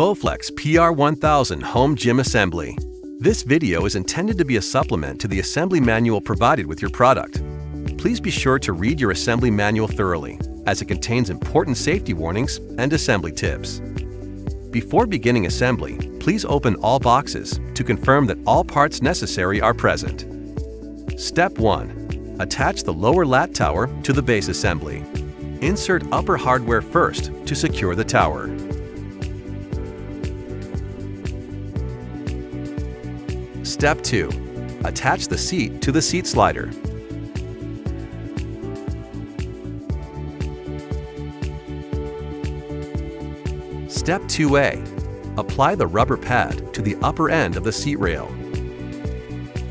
Bowflex PR1000 Home Gym Assembly. This video is intended to be a supplement to the assembly manual provided with your product. Please be sure to read your assembly manual thoroughly, as it contains important safety warnings and assembly tips. Before beginning assembly, please open all boxes to confirm that all parts necessary are present. Step 1. Attach the lower lat tower to the base assembly. Insert upper hardware first to secure the tower. Step 2. Attach the seat to the seat slider. Step 2A. Apply the rubber pad to the upper end of the seat rail.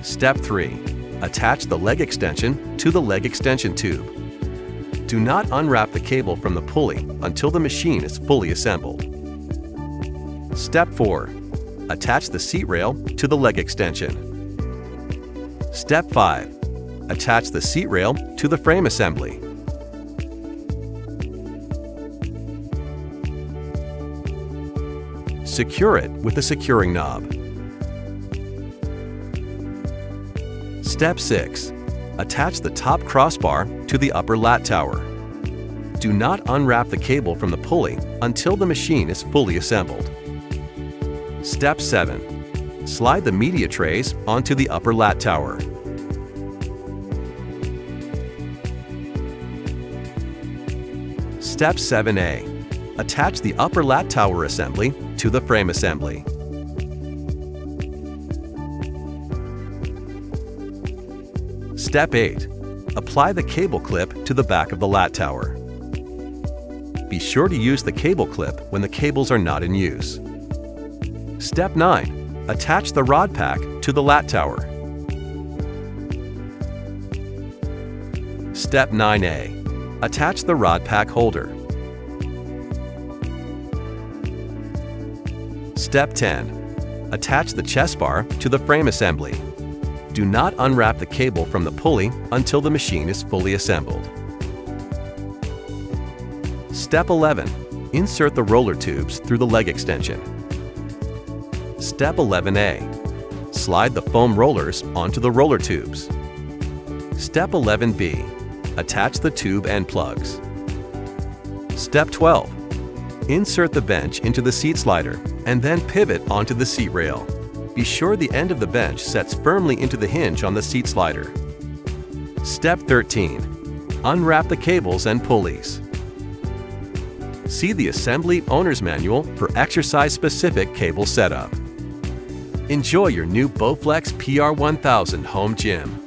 Step 3. Attach the leg extension to the leg extension tube. Do not unwrap the cable from the pulley until the machine is fully assembled. Step 4. Attach the seat rail to the leg extension. Step 5. Attach the seat rail to the frame assembly. Secure it with the securing knob. Step 6. Attach the top crossbar to the upper lat tower. Do not unwrap the cable from the pulley until the machine is fully assembled. Step 7. Slide the media trays onto the upper lat tower. Step 7A. Attach the upper lat tower assembly to the frame assembly. Step 8. Apply the cable clip to the back of the lat tower. Be sure to use the cable clip when the cables are not in use. Step 9. Attach the rod pack to the lat tower. Step 9A. Attach the rod pack holder. Step 10. Attach the chest bar to the frame assembly. Do not unwrap the cable from the pulley until the machine is fully assembled. Step 11. Insert the roller tubes through the leg extension. Step 11A. Slide the foam rollers onto the roller tubes. Step 11B. Attach the tube and plugs. Step 12. Insert the bench into the seat slider and then pivot onto the seat rail. Be sure the end of the bench sets firmly into the hinge on the seat slider. Step 13. Unwrap the cables and pulleys. See the Assembly Owner's Manual for exercise-specific cable setup. Enjoy your new Bowflex PR1000 Home Gym.